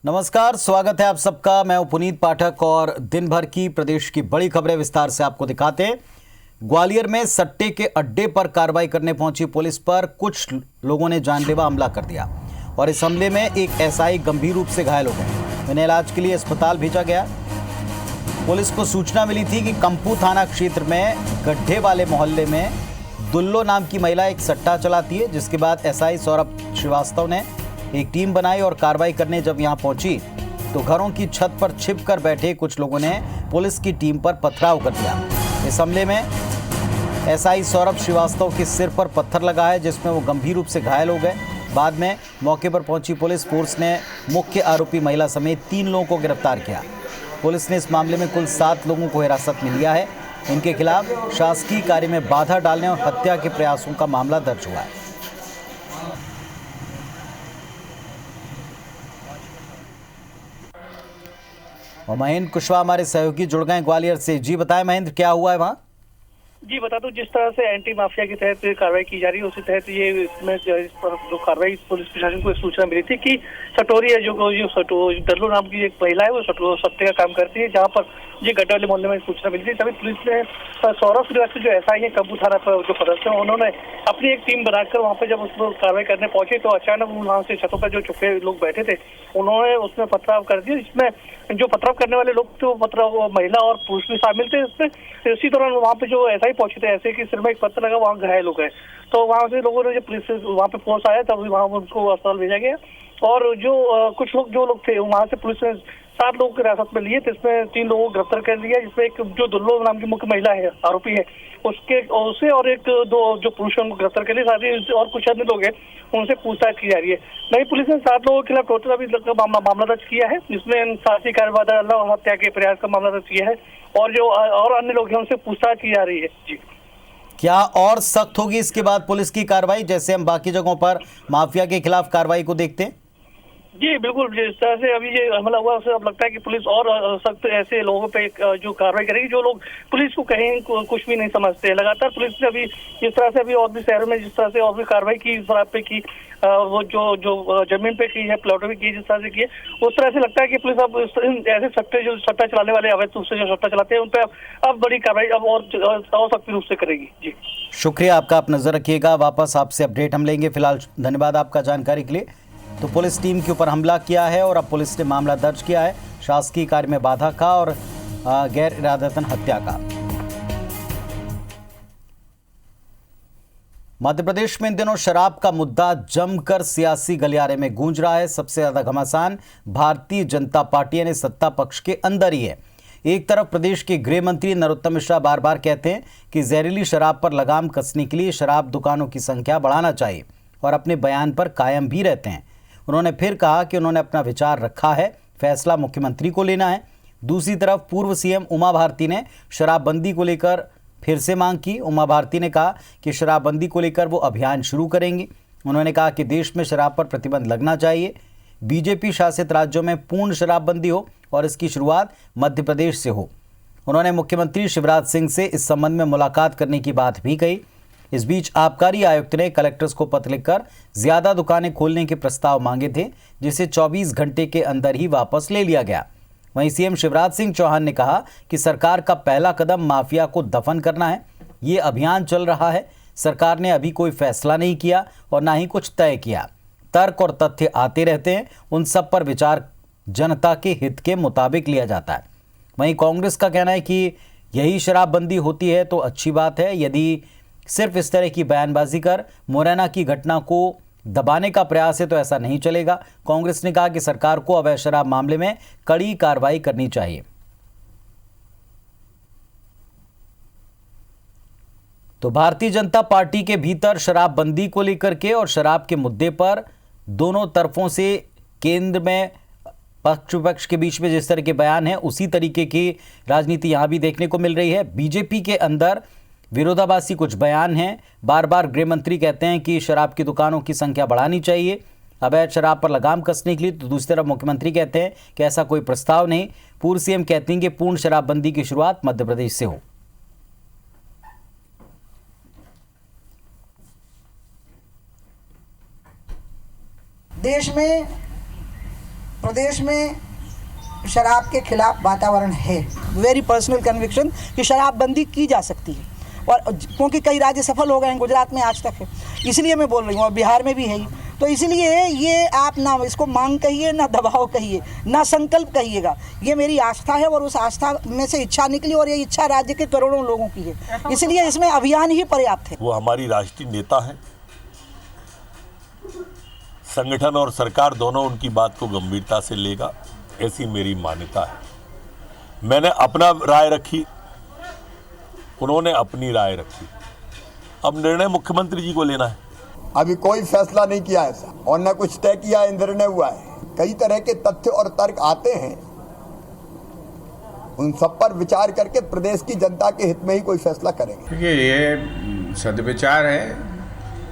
नमस्कार, स्वागत है आप सबका। मैं हूं पुनीत पाठक और दिन भर की प्रदेश की बड़ी खबरें विस्तार से आपको दिखाते हैं। ग्वालियर में सट्टे के अड्डे पर कार्रवाई करने पहुंची पुलिस पर कुछ लोगों ने जानलेवा हमला कर दिया और इस हमले में एक एसआई गंभीर रूप से घायल हो गए। उन्हें इलाज के लिए अस्पताल भेजा गया। पुलिस को सूचना मिली थी कि कंपू थाना क्षेत्र में गड्ढे वाले मोहल्ले में दुल्लो नाम की महिला एक सट्टा चलाती है, जिसके बाद एसआई सौरभ श्रीवास्तव ने एक टीम बनाई और कार्रवाई करने जब यहां पहुंची तो घरों की छत पर छिपकर बैठे कुछ लोगों ने पुलिस की टीम पर पथराव कर दिया। इस हमले में एसआई सौरभ श्रीवास्तव के सिर पर पत्थर लगा है, जिसमें वो गंभीर रूप से घायल हो गए। बाद में मौके पर पहुंची पुलिस फोर्स ने मुख्य आरोपी महिला समेत 3 लोगों को गिरफ्तार किया। पुलिस ने इस मामले में कुल 7 लोगों को हिरासत में लिया है। इनके खिलाफ शासकीय कार्य में बाधा डालने और हत्या के प्रयासों का मामला दर्ज हुआ है। और महेंद्र कुशवाहा हमारे सहयोगी जुड़ गए ग्वालियर से। जी बताएं महेंद्र, क्या हुआ है वहाँ? जी बता दूं, जिस तरह से एंटी माफिया के तहत कार्रवाई की जा रही है उसी तहत ये इसमें इस पर जो कार्रवाई पुलिस प्रशासन को सूचना मिली थी कि सटोरी है जो डल्लू नाम की एक महिला है वो सट्टे का काम करती है, जहां पर ये गड्ढा वाले मोहल्ले में सूचना मिली थी। तभी पुलिस ने सौरभ श्रीवास्तव जो एसआई है कंपू थाना पर जो पदस्थ है, उन्होंने अपनी एक टीम बनाकर वहाँ पे जब उस पर कार्रवाई करने पहुंचे तो अचानक वहाँ से छतों पर जो छुपे लोग बैठे थे उन्होंने उसमें पथराव कर दिया। इसमें जो पथराव करने वाले लोग थे वो महिला और पुरुष भी शामिल थे इसमें। इसी दौरान वहाँ पे जो एसआई पहुंचे थे, ऐसे कि सिर में एक पत्थर लगा, वहाँ घायल हो गए। तो वहाँ से लोगों ने जब पुलिस वहाँ पे फोर्स आया तब वहाँ उनको अस्पताल भेजा गया और जो कुछ लोग थे वहाँ से पुलिस ने 7 लोगों की हिरासत में लिए, जिसमें 3 लोगों को गिरफ्तार कर लिया, जिसमें एक जो दुल्लो नाम की मुख्य महिला है आरोपी है उसे और एक दो जो पुरुषों को गिरफ्तार कर लिया। साथ ही और कुछ अन्य लोग हैं उनसे पूछताछ की जा रही है। नई पुलिस ने 7 लोगों के खिलाफ टोटल अभी मामला दर्ज किया है, जिसमें शासकीय कार्यवाही और हत्या के प्रयास का मामला दर्ज किया है और जो और अन्य लोग हैं उनसे पूछताछ की जा रही है। जी, क्या और सख्त होगी इसके बाद पुलिस की कार्रवाई, जैसे हम बाकी जगहों पर माफिया के खिलाफ कार्रवाई को देखते हैं? जी बिल्कुल, जिस तरह से अभी ये हमला हुआ उससे अब लगता है कि पुलिस और सख्त ऐसे लोगों पे जो कार्रवाई करेगी जो लोग पुलिस को कहीं कुछ भी नहीं समझते। लगातार पुलिस ने अभी जिस तरह से अभी और भी शहरों में जिस तरह से और भी कार्रवाई की इस बात पे की, वो जो जमीन पे की है, प्लॉटों पे की, जिस तरह से की है, उस तरह से लगता है कि पुलिस अब ऐसे सट्टा चलाने वाले अवैध रूप से जो सट्टा चलाते हैं उन पर अब बड़ी कार्रवाई अब और सख्त रूप से करेगी। जी शुक्रिया आपका, आप नजर रखिएगा। वापस आपसे अपडेट हम लेंगे। फिलहाल धन्यवाद आपका जानकारी के लिए। तो पुलिस टीम के ऊपर हमला किया है और अब पुलिस ने मामला दर्ज किया है शासकीय कार्य में बाधा का और गैर इरादतन हत्या का। मध्य प्रदेश में इन दिनों शराब का मुद्दा जमकर सियासी गलियारे में गूंज रहा है। सबसे ज्यादा घमासान भारतीय जनता पार्टी ने सत्ता पक्ष के अंदर ही है। एक तरफ प्रदेश के गृह मंत्री नरोत्तम मिश्रा बार बार कहते हैं कि जहरीली शराब पर लगाम कसने के लिए शराब दुकानों की संख्या बढ़ाना चाहिए और अपने बयान पर कायम भी रहते हैं। उन्होंने फिर कहा कि उन्होंने अपना विचार रखा है, फैसला मुख्यमंत्री को लेना है। दूसरी तरफ पूर्व सीएम उमा भारती ने शराबबंदी को लेकर फिर से मांग की। उमा भारती ने कहा कि शराबबंदी को लेकर वो अभियान शुरू करेंगी। उन्होंने कहा कि देश में शराब पर प्रतिबंध लगना चाहिए, बीजेपी शासित राज्यों में पूर्ण शराबबंदी हो और इसकी शुरुआत मध्य प्रदेश से हो। उन्होंने मुख्यमंत्री शिवराज सिंह से इस संबंध में मुलाकात करने की बात भी कही। इस बीच आबकारी आयुक्त ने कलेक्टर्स को पत्र लिखकर ज्यादा दुकानें खोलने के प्रस्ताव मांगे थे, जिसे 24 घंटे के अंदर ही वापस ले लिया गया। वहीं सीएम शिवराज सिंह चौहान ने कहा कि सरकार का पहला कदम माफिया को दफन करना है। ये अभियान चल रहा है, सरकार ने अभी कोई फैसला नहीं किया और ना ही कुछ तय किया। तर्क और तथ्य आते रहते हैं, उन सब पर विचार जनता के हित के मुताबिक लिया जाता है। वहीं कांग्रेस का कहना है कि यही शराबबंदी होती है तो अच्छी बात है, यदि सिर्फ इस तरह की बयानबाजी कर मुरैना की घटना को दबाने का प्रयास है तो ऐसा नहीं चलेगा। कांग्रेस ने कहा कि सरकार को अवैध शराब मामले में कड़ी कार्रवाई करनी चाहिए। तो भारतीय जनता पार्टी के भीतर शराबबंदी को लेकर के और शराब के मुद्दे पर दोनों तरफों से केंद्र में पक्ष विपक्ष के बीच में जिस तरह के बयान है उसी तरीके की राजनीति यहां भी देखने को मिल रही है। बीजेपी के अंदर विरोधाभासी कुछ बयान हैं। बार बार गृह मंत्री कहते हैं कि शराब की दुकानों की संख्या बढ़ानी चाहिए अवैध शराब पर लगाम कसने के लिए, तो दूसरी तरफ मुख्यमंत्री कहते हैं कि ऐसा कोई प्रस्ताव नहीं। पूर्व सीएम कहती हैं कि पूर्ण शराबबंदी की शुरुआत मध्य प्रदेश से हो। देश में प्रदेश में शराब के खिलाफ वातावरण है। वेरी पर्सनल कन्विक्शन कि शराबबंदी की जा सकती है, और क्योंकि कई राज्य सफल हो गए हैं, गुजरात में आज तक है, इसलिए मैं बोल रही हूँ, और बिहार में भी है ही। तो इसलिए ये आप ना इसको मांग कहिए, ना दबाव कहिए, ना संकल्प कहिएगा, ये मेरी आस्था है, और उस आस्था में से इच्छा निकली, और ये इच्छा राज्य के करोड़ों लोगों की है, इसलिए इसमें अभियान ही पर्याप्त है। वो हमारी राष्ट्रीय नेता हैं, संगठन और सरकार दोनों उनकी बात को गंभीरता से लेगा, ऐसी मेरी मान्यता है। मैंने अपना राय रखी, उन्होंने अपनी राय रखी, अब निर्णय मुख्यमंत्री जी को लेना है। अभी कोई फैसला नहीं किया है सर, और न कुछ तय किया है, निर्णय हुआ है। कई तरह के तथ्य और तर्क आते हैं, उन सब पर विचार करके प्रदेश की जनता के हित में ही कोई फैसला करेंगे। देखिए, ये सदविचार है,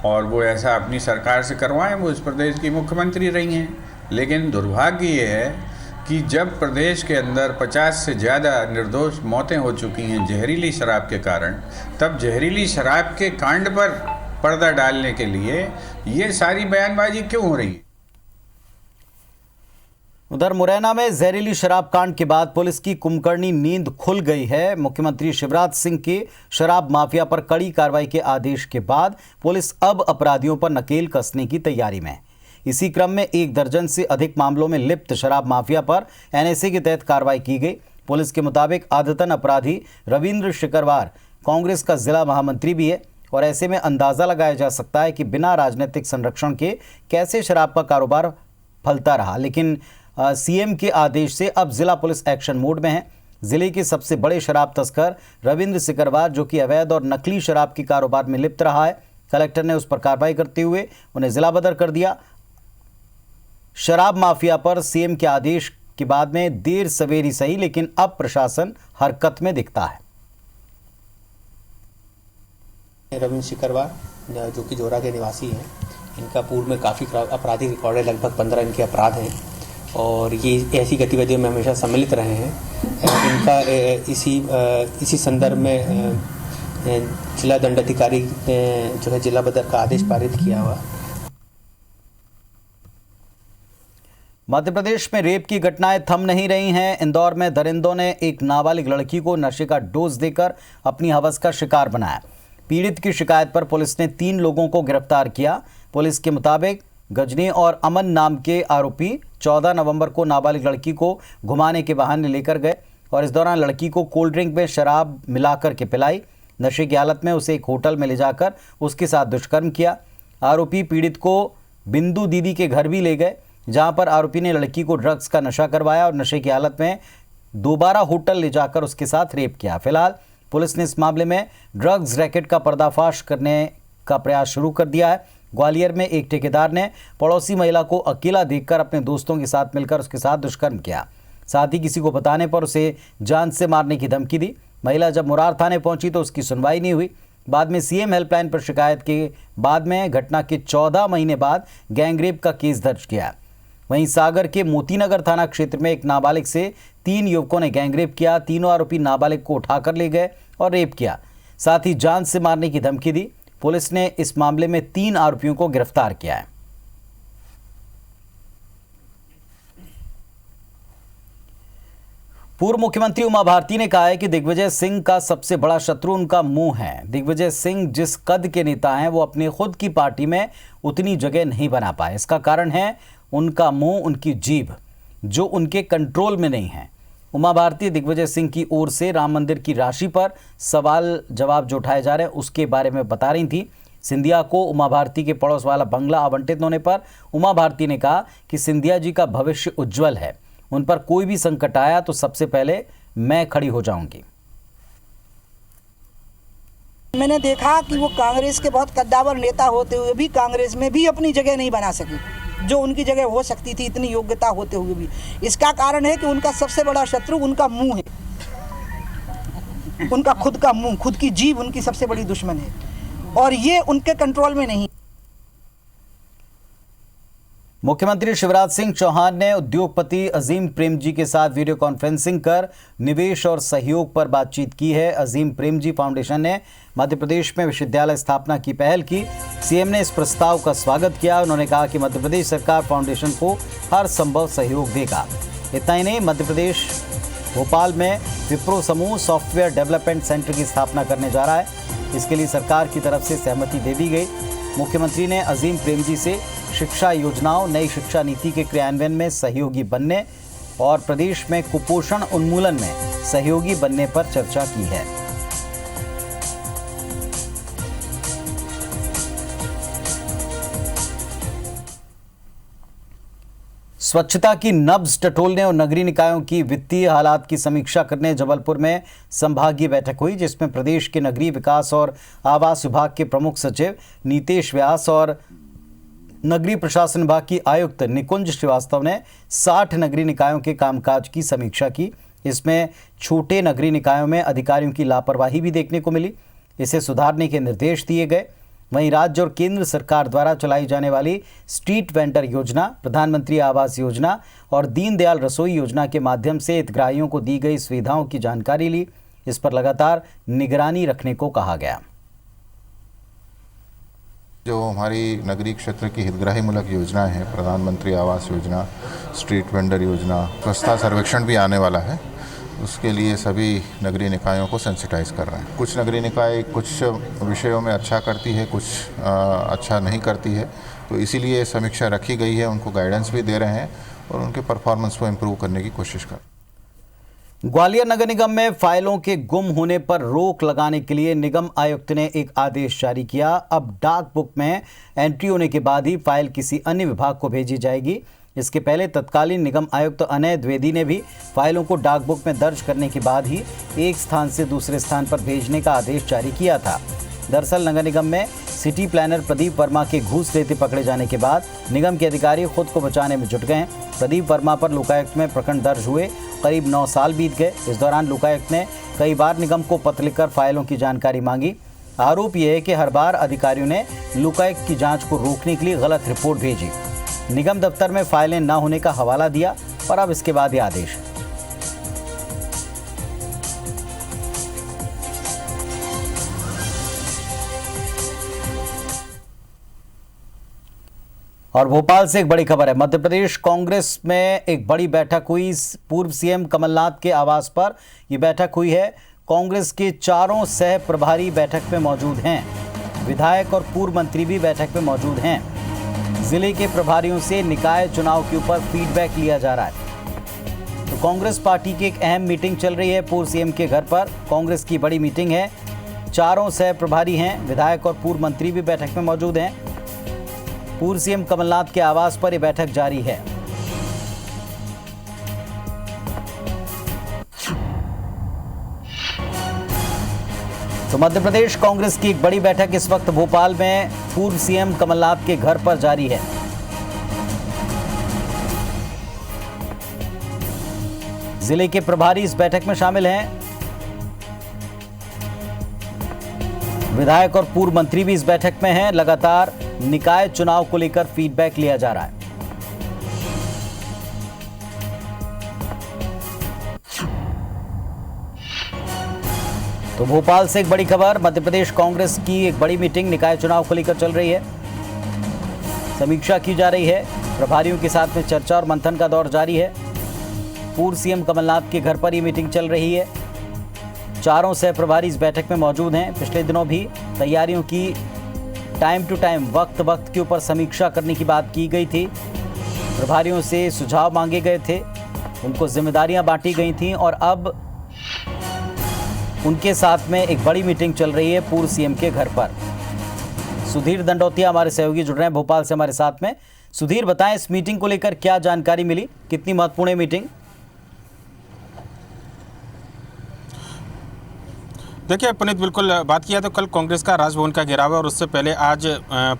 और वो ऐसा अपनी सरकार से करवाएं, वो इस प्रदेश की मुख्यमंत्री रही हैं। लेकिन दुर्भाग्य ये है कि जब प्रदेश के अंदर 50 से ज़्यादा निर्दोष मौतें हो चुकी हैं जहरीली शराब के कारण, तब जहरीली शराब के कांड पर पर्दा डालने के लिए ये सारी बयानबाजी क्यों हो रही है? उधर मुरैना में जहरीली शराब कांड के बाद पुलिस की कुंभकर्णी नींद खुल गई है। मुख्यमंत्री शिवराज सिंह के शराब माफिया पर कड़ी कार्रवाई के आदेश के बाद पुलिस अब अपराधियों पर नकेल कसने की तैयारी में है। इसी क्रम में 1 दर्जन से अधिक मामलों में लिप्त शराब माफिया पर एनएसए के तहत कार्रवाई की गई। पुलिस के मुताबिक आदतन अपराधी रविंद्र शिकरवार कांग्रेस का जिला महामंत्री भी है, और ऐसे में अंदाजा लगाया जा सकता है कि बिना राजनीतिक संरक्षण के कैसे शराब का कारोबार फलता रहा। लेकिन सीएम के आदेश से अब जिला पुलिस एक्शन मोड में है। जिले के सबसे बड़े शराब तस्कर रविंद्र शिकरवार, जो कि अवैध और नकली शराब के कारोबार में लिप्त रहा है, कलेक्टर ने उस पर कार्रवाई करते हुए उन्हें जिला बदर कर दिया। शराब माफिया पर सीएम के आदेश के बाद में देर सवेरी सही, लेकिन अब प्रशासन हरकत में दिखता है। रविंद्र शिकरवार, जो कि जोरा के निवासी हैं, इनका पूर्व में काफ़ी आपराधिक रिकॉर्ड है, लगभग 15 इनके अपराध हैं, और ये ऐसी गतिविधियों में हमेशा सम्मिलित रहे हैं। इनका इसी संदर्भ में जिला दंडाधिकारी ने जो है जिला बदर का आदेश पारित किया हुआ। मध्य प्रदेश में रेप की घटनाएं थम नहीं रही हैं। इंदौर में दरिंदों ने एक नाबालिग लड़की को नशे का डोज देकर अपनी हवस का शिकार बनाया। पीड़ित की शिकायत पर पुलिस ने 3 लोगों को गिरफ्तार किया। पुलिस के मुताबिक गजनी और अमन नाम के आरोपी 14 नवंबर को नाबालिग लड़की को घुमाने के बहाने लेकर गए, और इस दौरान लड़की को कोल्ड ड्रिंक में शराब मिलाकर के पिलाई। नशे की हालत में उसे एक होटल में ले जाकर उसके साथ दुष्कर्म किया। आरोपी पीड़ित को बिंदु दीदी के घर भी ले गए, जहां पर आरोपी ने लड़की को ड्रग्स का नशा करवाया और नशे की हालत में दोबारा होटल ले जाकर उसके साथ रेप किया। फिलहाल पुलिस ने इस मामले में ड्रग्स रैकेट का पर्दाफाश करने का प्रयास शुरू कर दिया है। ग्वालियर में एक ठेकेदार ने पड़ोसी महिला को अकेला देखकर अपने दोस्तों के साथ मिलकर उसके साथ दुष्कर्म किया। साथ ही किसी को बताने पर उसे जान से मारने की धमकी दी। महिला जब मुरार थाने पहुंची तो उसकी सुनवाई नहीं हुई। बाद में सीएम हेल्पलाइन पर शिकायत के बाद में घटना के 14 महीने बाद गैंगरेप का केस दर्ज किया। वहीं सागर के मोतीनगर थाना क्षेत्र में एक नाबालिग से 3 युवकों ने गैंगरेप किया। तीनों आरोपी नाबालिग को उठाकर ले गए और रेप किया, साथ ही जान से मारने की धमकी दी। पुलिस ने इस मामले में 3 आरोपियों को गिरफ्तार किया है। पूर्व मुख्यमंत्री उमा भारती ने कहा है कि दिग्विजय सिंह का सबसे बड़ा शत्रु उनका मुंह है। दिग्विजय सिंह जिस कद के नेता हैं, वो अपनी खुद की पार्टी में उतनी जगह नहीं बना पाए। इसका कारण है उनका मुंह, उनकी जीभ, जो उनके कंट्रोल में नहीं है। उमा भारती दिग्विजय सिंह की ओर से राम मंदिर की राशि पर सवाल जवाब जो उठाए जा रहे हैं उसके बारे में बता रही थी। सिंधिया को उमा भारती के पड़ोस वाला बंगला आवंटित होने पर उमा भारती ने कहा कि सिंधिया जी का भविष्य उज्जवल है, उन पर कोई भी संकट आया तो सबसे पहले मैं खड़ी हो जाऊंगी। मैंने देखा कि वो कांग्रेस के बहुत कद्दावर नेता होते हुए भी कांग्रेस में भी अपनी जगह नहीं बना सके, जो उनकी जगह हो सकती थी इतनी योग्यता होते हुए भी। इसका कारण है कि उनका सबसे बड़ा शत्रु उनका मुंह है, उनका खुद का मुंह, खुद की जीभ उनकी सबसे बड़ी दुश्मन है, और ये उनके कंट्रोल में नहीं। मुख्यमंत्री शिवराज सिंह चौहान ने उद्योगपति अजीम प्रेमजी के साथ वीडियो कॉन्फ्रेंसिंग कर निवेश और सहयोग पर बातचीत की है। अजीम प्रेमजी फाउंडेशन ने मध्य प्रदेश में विश्वविद्यालय स्थापना की पहल की। सीएम ने इस प्रस्ताव का स्वागत किया। उन्होंने कहा कि मध्य प्रदेश सरकार फाउंडेशन को हर संभव सहयोग देगा। इतना ही नहीं, मध्य प्रदेश भोपाल में विप्रो समूह सॉफ्टवेयर डेवलपमेंट सेंटर की स्थापना करने जा रहा है। इसके लिए सरकार की तरफ से सहमति दे दी गई। मुख्यमंत्री ने अजीम प्रेमजी से शिक्षा योजनाओं, नई शिक्षा नीति के क्रियान्वयन में सहयोगी बनने और प्रदेश में कुपोषण उन्मूलन में सहयोगी बनने पर चर्चा की है। स्वच्छता की नब्ज टटोलने और नगरीय निकायों की वित्तीय हालात की समीक्षा करने जबलपुर में संभागीय बैठक हुई, जिसमें प्रदेश के नगरीय विकास और आवास विभाग के प्रमुख सचिव नीतेश व्यास और नगरीय प्रशासन विभाग की आयुक्त निकुंज श्रीवास्तव ने 60 नगरीय निकायों के कामकाज की समीक्षा की। इसमें छोटे नगरीय निकायों में अधिकारियों की लापरवाही भी देखने को मिली। इसे सुधारने के निर्देश दिए गए। वहीं राज्य और केंद्र सरकार द्वारा चलाई जाने वाली स्ट्रीट वेंडर योजना, प्रधानमंत्री आवास योजना और दीनदयाल रसोई योजना के माध्यम से हितग्राहियों को दी गई सुविधाओं की जानकारी ली। इस पर लगातार निगरानी रखने को कहा गया। जो हमारी नगरीय क्षेत्र की हितग्राही मूलक योजना है, प्रधानमंत्री आवास योजना, स्ट्रीट वेंडर योजना, स्वच्छता सर्वेक्षण भी आने वाला है। उसके लिए सभी नगरीय निकायों को सेंसिटाइज कर रहे हैं। कुछ नगरीय निकाय कुछ विषयों में अच्छा करती है, कुछ अच्छा नहीं करती है, तो इसीलिए समीक्षा रखी गई है। उनको गाइडेंस भी दे रहे हैं और उनके परफॉर्मेंस को इम्प्रूव करने की कोशिश कर। ग्वालियर नगर निगम में फाइलों के गुम होने पर रोक लगाने के लिए निगम आयुक्त ने एक आदेश जारी किया। अब डाक बुक में एंट्री होने के बाद ही फाइल किसी अन्य विभाग को भेजी जाएगी। इसके पहले तत्कालीन निगम आयुक्त अनय द्विवेदी ने भी फाइलों को डाक बुक में दर्ज करने के बाद ही एक स्थान से दूसरे स्थान पर भेजने का आदेश जारी किया था। दरअसल नगर निगम में सिटी प्लानर प्रदीप वर्मा के घूस लेते पकड़े जाने के बाद निगम के अधिकारी खुद को बचाने में जुट गए। प्रदीप वर्मा पर लोकायुक्त में प्रकरण दर्ज हुए करीब 9 साल बीत गए। इस दौरान लोकायुक्त ने कई बार निगम को पत्र लिखकर फाइलों की जानकारी मांगी। आरोप यह है कि हर बार अधिकारियों ने लोकायुक्त की जांच को रोकने के लिए गलत रिपोर्ट भेजी। निगम दफ्तर में फाइलें न होने का हवाला दिया, पर अब इसके बाद यह आदेश। और भोपाल से एक बड़ी खबर है। मध्य प्रदेश कांग्रेस में एक बड़ी बैठक हुई। पूर्व सीएम कमलनाथ के आवास पर यह बैठक हुई है। कांग्रेस के चारों सह प्रभारी बैठक में मौजूद हैं। विधायक और पूर्व मंत्री भी बैठक में मौजूद हैं। जिले के प्रभारियों से निकाय चुनाव के ऊपर फीडबैक लिया जा रहा है। तो कांग्रेस पार्टी की एक अहम मीटिंग चल रही है पूर्व सीएम के घर पर। कांग्रेस की बड़ी मीटिंग है। चारों सह प्रभारी हैं। विधायक और पूर्व मंत्री भी बैठक में मौजूद हैं। पूर्व सीएम कमलनाथ के आवास पर यह बैठक जारी है। तो मध्य प्रदेश कांग्रेस की एक बड़ी बैठक इस वक्त भोपाल में पूर्व सीएम कमलनाथ के घर पर जारी है। जिले के प्रभारी इस बैठक में शामिल हैं। विधायक और पूर्व मंत्री भी इस बैठक में हैं। लगातार निकाय चुनाव को लेकर फीडबैक लिया जा रहा है। तो भोपाल से एक बड़ी खबर। मध्य प्रदेश कांग्रेस की एक बड़ी मीटिंग निकाय चुनाव को लेकर चल रही है। समीक्षा की जा रही है। प्रभारियों के साथ में चर्चा और मंथन का दौर जारी है। पूर्व सीएम कमलनाथ के घर पर ये मीटिंग चल रही है। चारों सह प्रभारी इस बैठक में मौजूद हैं। पिछले दिनों भी तैयारियों की टाइम टू टाइम वक्त के ऊपर समीक्षा करने की बात की गई थी। प्रभारियों से सुझाव मांगे गए थे, उनको जिम्मेदारियां बांटी गई थीं और अब उनके साथ में एक बड़ी मीटिंग चल रही है पूर्व सीएम के घर पर। सुधीर दंडोतिया हमारे सहयोगी जुड़ रहे हैं भोपाल से हमारे साथ में। सुधीर, बताएं इस मीटिंग को लेकर क्या जानकारी मिली, कितनी महत्वपूर्ण है मीटिंग? देखिए पुनीत, बिल्कुल बात किया तो कल कांग्रेस का राजभवन का घेराव है और उससे पहले आज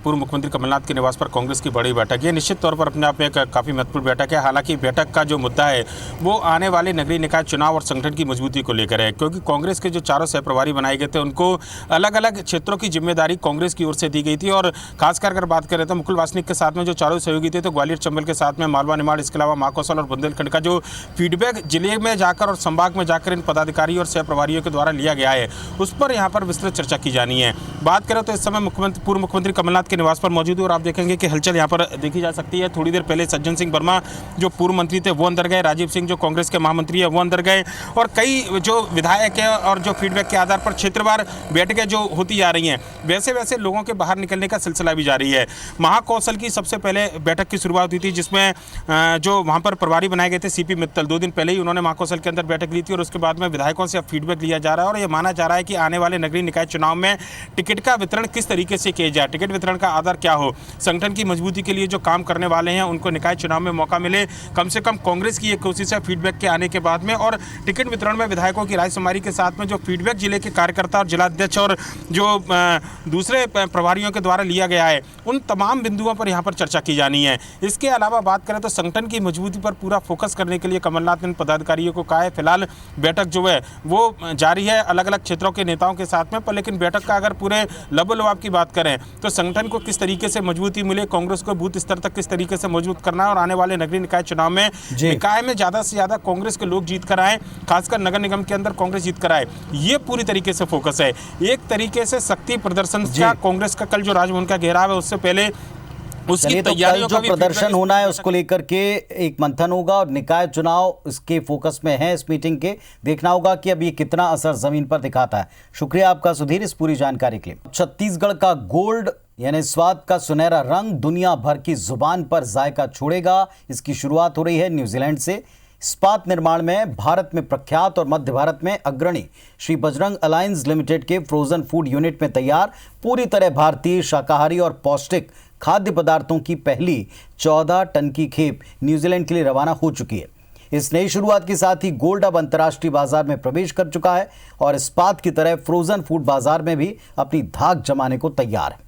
पूर्व मुख्यमंत्री कमलनाथ के निवास पर कांग्रेस की बड़ी बैठक है। निश्चित तौर पर अपने आप में एक काफ़ी महत्वपूर्ण बैठक है। हालांकि बैठक का जो मुद्दा है वो आने वाले नगरीय निकाय चुनाव और संगठन की मजबूती को लेकर है, क्योंकि कांग्रेस के जो चारों सहप्रभारी बनाए गए थे उनको अलग अलग क्षेत्रों की जिम्मेदारी कांग्रेस की ओर से दी गई थी। और खासकर अगर बात करें तो मुकुल वासनिक के साथ में जो चारों सहयोगी थे, तो ग्वालियर चंबल के साथ में मालवा निमाड़, इसके अलावा महाकौशल और बुंदेलखंड का जो फीडबैक जिले में जाकर और संभाग में जाकर इन पदाधिकारियों और सहप्रभारियों के द्वारा लिया गया है उस पर यहाँ पर विस्तृत चर्चा की जानी है। बात करें तो इस समय पूर्व मुख्यमंत्री कमलनाथ के निवास पर मौजूद है और आप देखेंगे कि हलचल यहाँ पर देखी जा सकती है। थोड़ी देर पहले सज्जन सिंह वर्मा जो पूर्व मंत्री थे वो अंदर गए, राजीव सिंह जो कांग्रेस के महामंत्री है वो अंदर गए और कई जो विधायक है और जो फीडबैक के आधार पर क्षेत्रवार बैठकें जो होती जा रही हैं वैसे वैसे लोगों के बाहर निकलने का सिलसिला भी जारी है। महाकौशल की सबसे पहले बैठक की शुरुआत हुई थी जिसमें जो वहाँ पर प्रभारी बनाए गए थे सीपी मित्तल, 2 दिन पहले ही उन्होंने महाकौशल के अंदर बैठक ली थी और उसके बाद में विधायकों से अब फीडबैक लिया जा रहा है और ये माना जा रहा है कि आने वाले नगरीय निकाय चुनाव में टिकट का वितरण किस तरीके से किया जाए, टिकट वितरण का आधार क्या हो, संगठन की मजबूती के लिए जो काम करने वाले हैं उनको निकाय चुनाव में मौका मिले। कम से कम कांग्रेस की एक कोशिश है फीडबैक के आने के बाद में और टिकट वितरण में विधायकों की रायशुमारी के साथ में जो फीडबैक जिले के कार्यकर्ता और जिलाध्यक्ष और जो दूसरे प्रभारियों के द्वारा लिया गया है उन तमाम बिंदुओं पर यहाँ पर चर्चा की जानी है। इसके अलावा बात करें तो संगठन की मजबूती पर पूरा फोकस करने के लिए कमलनाथ ने पदाधिकारियों को कहा है। फिलहाल बैठक जो है वो जारी है अलग अलग क्षेत्रों के नेताओं के साथ में, पर लेकिन बैठक का अगर पूरे लबोलबाब की बात करें तो संगठन को किस तरीके से मजबूती मिले, कांग्रेस को बूथ स्तर तक किस तरीके से मजबूत करना है और आने वाले नगरीय निकाय चुनाव में निकाय में ज़्यादा से ज़्यादा कांग्रेस के लोग जीत कर आए, खासकर नगर निगम के अंदर कांग्रेस जीत कर आए, ये पूरी तरीके से फोकस है। एक तरीके से शक्ति प्रदर्शन का कांग्रेस का कल जो राजभवन का घेराव है उससे पहले उसकी तैयारियों जो प्रदर्शन होना है उसको लेकर के एक मंथन होगा और निकाय चुनाव इसके फोकस में है। इस मीटिंग के देखना होगा कि अब ये कितना असर जमीन पर दिखाता है। शुक्रिया आपका सुधीर इस पूरी जानकारी के लिए। छत्तीसगढ़ का गोल्ड यानी स्वाद का सुनहरा रंग दुनिया भर की जुबान पर जायका छोड़ेगा। इसकी शुरुआत हो रही है न्यूजीलैंड से। इस्पात निर्माण में भारत में प्रख्यात और मध्य भारत में अग्रणी श्री बजरंग अलायंस लिमिटेड के फ्रोजन फूड यूनिट में तैयार पूरी तरह भारतीय शाकाहारी और पौष्टिक खाद्य पदार्थों की पहली 14 टन की खेप न्यूजीलैंड के लिए रवाना हो चुकी है। इस नई शुरुआत के साथ ही गोल्ड अब अंतर्राष्ट्रीय बाजार में प्रवेश कर चुका है और इस्पात की तरह फ्रोजन फूड बाजार में भी अपनी धाक जमाने को तैयार है।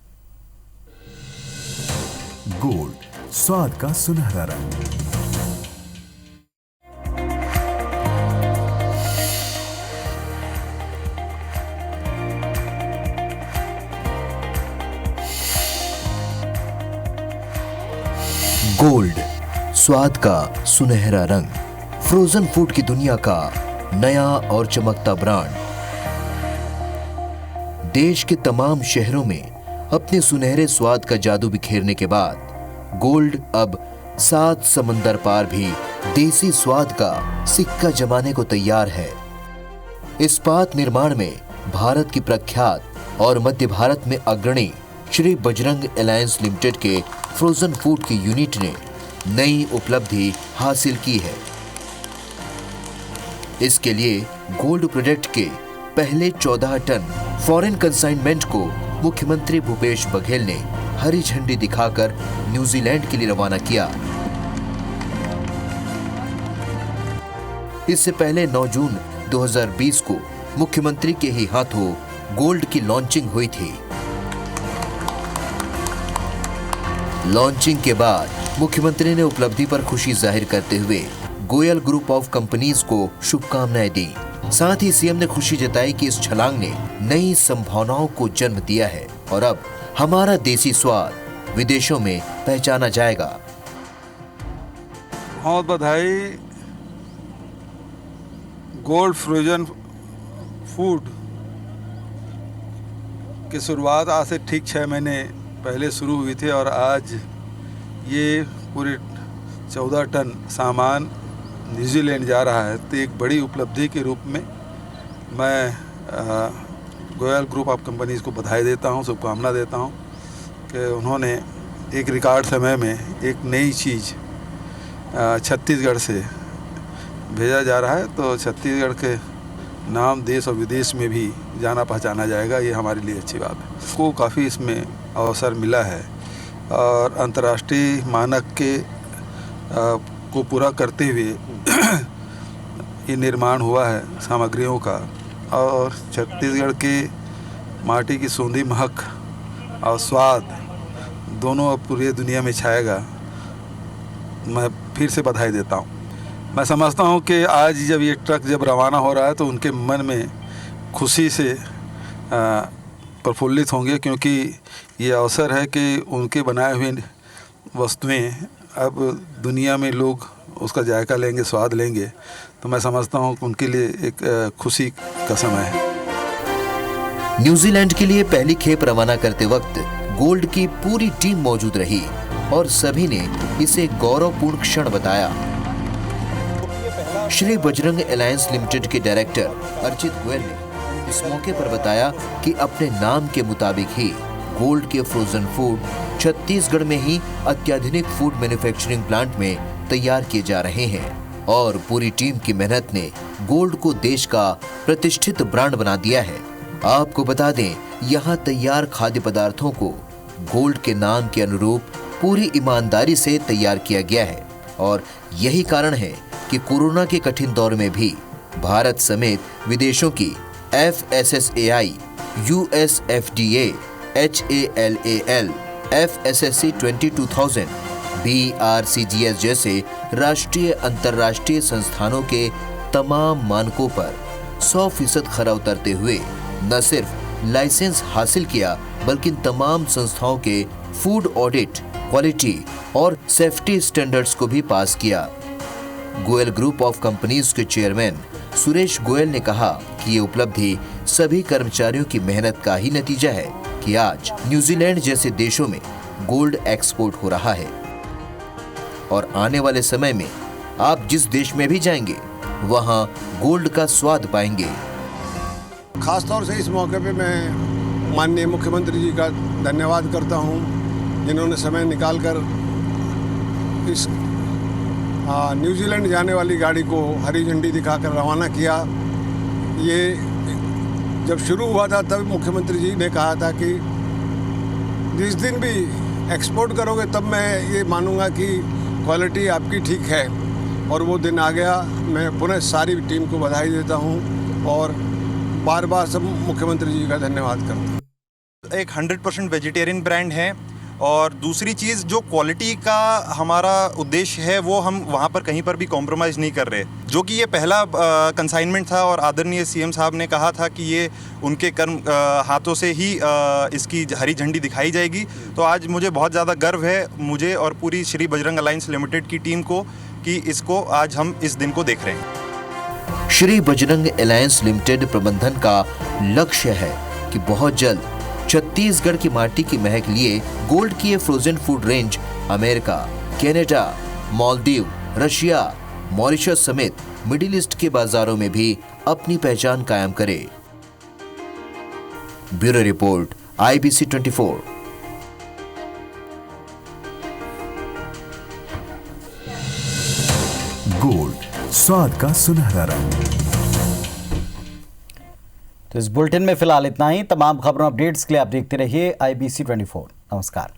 गोल्ड, स्वाद का सुनहरा रंग। गोल्ड, स्वाद का सुनहरा रंग, फ्रोजन फूड की दुनिया का नया और चमकता ब्रांड। देश के तमाम शहरों में अपने सुनहरे स्वाद का जादू बिखेरने के बाद गोल्ड अब 7 समंदर पार भी देसी स्वाद का सिक्का जमाने को तैयार है। इस्पात निर्माण में भारत की प्रख्यात और मध्य भारत में अग्रणी श्री बजरंग अलायंस लिमिटेड के फ्रोजन फूड की यूनिट ने नई उपलब्धि हासिल की है। इसके लिए गोल्ड प्रोजेक्ट के पहले 14 टन फॉरेन कंसाइनमेंट को मुख्यमंत्री भूपेश बघेल ने हरी झंडी दिखाकर न्यूजीलैंड के लिए रवाना किया। इससे पहले 9 जून 2020 को मुख्यमंत्री के ही हाथों गोल्ड की लॉन्चिंग हुई थी। लॉन्चिंग के बाद मुख्यमंत्री ने उपलब्धि पर खुशी जाहिर करते हुए गोयल ग्रुप ऑफ कंपनीज को शुभकामनाएं दी। साथ ही सीएम ने खुशी जताई कि इस छलांग ने नई संभावनाओं को जन्म दिया है और अब हमारा देसी स्वाद विदेशों में पहचाना जाएगा। बहुत बधाई। गोल्ड फ्रोजन फूड की शुरुआत आज से ठीक 6 महीने पहले शुरू हुई थी और आज ये पूरे 14 टन सामान न्यूजीलैंड जा रहा है। तो एक बड़ी उपलब्धि के रूप में मैं गोयल ग्रुप ऑफ कंपनीज को बधाई देता हूँ, शुभकामना देता हूँ कि उन्होंने एक रिकॉर्ड समय में एक नई चीज़ छत्तीसगढ़ से भेजा जा रहा है। तो छत्तीसगढ़ के नाम देश और विदेश में भी जाना पहचाना जाएगा, ये हमारे लिए अच्छी बात है। को काफ़ी इसमें अवसर मिला है और अंतर्राष्ट्रीय मानक के को पूरा करते हुए ये निर्माण हुआ है सामग्रियों का और छत्तीसगढ़ के माटी की सूंधी महक और स्वाद दोनों अब पूरी दुनिया में छाएगा। मैं फिर से बधाई देता हूँ। मैं समझता हूँ कि आज जब ये ट्रक जब रवाना हो रहा है तो उनके मन में खुशी से प्रफुल्लित होंगे, क्योंकि ये अवसर है कि उनके बनाए हुए वस्तुएं अब दुनिया में लोग उसका जायका लेंगे, स्वाद लेंगे। तो मैं समझता हूँ कि उनके लिए एक खुशी का समय है। न्यूजीलैंड के लिए पहली खेप रवाना करते वक्त गोल्ड की पूरी टीम मौजूद रही और सभी ने इसे गौरवपूर्ण क्षण बताया। श्री बजरंग अलायंस लिमिटेड के डायरेक्टर अर्चित गोयल ने इस मौके पर बताया कि अपने नाम के मुताबिक ही गोल्ड के फ्रोजन फूड छत्तीसगढ़ में ही अत्याधुनिक फूड मैन्युफैक्चरिंग प्लांट में तैयार किए जा रहे हैं और पूरी टीम की मेहनत ने गोल्ड को देश का प्रतिष्ठित ब्रांड बना दिया है। आपको बता दें, यहाँ तैयार खाद्य पदार्थों को गोल्ड के नाम के अनुरूप पूरी ईमानदारी से तैयार किया गया है और यही कारण है कि कोरोना के कठिन दौर में भी भारत समेत विदेशों की FSSAI, USFDA, HALAL, FSSC 22000, BRCGS जैसे राष्ट्रीय अंतर्राष्ट्रीय संस्थानों के तमाम मानकों पर 100% खरा उतरते हुए न सिर्फ लाइसेंस हासिल किया बल्कि तमाम संस्थाओं के फूड ऑडिट, क्वालिटी और सेफ्टी स्टैंडर्ड्स को भी पास किया। गोयल ग्रुप ऑफ कंपनीज के चेयरमैन सुरेश गोयल ने कहा कि ये उपलब्धि सभी कर्मचारियों की मेहनत का ही नतीजा है कि आज न्यूजीलैंड जैसे देशों में गोल्ड एक्सपोर्ट हो रहा है और आने वाले समय में आप जिस देश में भी जाएंगे वहां गोल्ड का स्वाद पाएंगे। खास तौर से इस मौके पे मैं माननीय मुख्यमंत्री जी का धन्यवाद करता हूं, जिन्होंने समय निकालकर इस न्यूजीलैंड जाने वाली गाड़ी को हरी झंडी दिखाकर रवाना किया। ये जब शुरू हुआ था तब मुख्यमंत्री जी ने कहा था कि जिस दिन भी एक्सपोर्ट करोगे तब मैं ये मानूंगा कि क्वालिटी आपकी ठीक है, और वो दिन आ गया। मैं पुनः सारी टीम को बधाई देता हूँ और बार बार सब मुख्यमंत्री जी का धन्यवाद करता हूँ। एक 100% वेजिटेरियन ब्रांड है और दूसरी चीज़ जो क्वालिटी का हमारा उद्देश्य है वो हम वहाँ पर कहीं पर भी कॉम्प्रोमाइज़ नहीं कर रहे, जो कि ये पहला कंसाइनमेंट था और आदरणीय सीएम साहब ने कहा था कि ये उनके कर्म हाथों से ही इसकी हरी झंडी दिखाई जाएगी। तो आज मुझे बहुत ज़्यादा गर्व है, मुझे और पूरी श्री बजरंग अलायंस लिमिटेड की टीम को, कि इसको आज हम इस दिन को देख रहे हैं। श्री बजरंग अलायंस लिमिटेड प्रबंधन का लक्ष्य है कि बहुत जल्द छत्तीसगढ़ की माटी की महक लिए गोल्ड की ये frozen food range America, Canada, Maldives, Russia, Mauritius समेत मिडिल ईस्ट के बाजारों में भी अपनी पहचान कायम करे। Bureau report, IBC 24। गोल्ड, स्वाद का सुनहरा रंग। तो इस बुलेटिन में फिलहाल इतना ही। तमाम खबरों अपडेट्स के लिए आप देखते रहिए IBC 24। नमस्कार।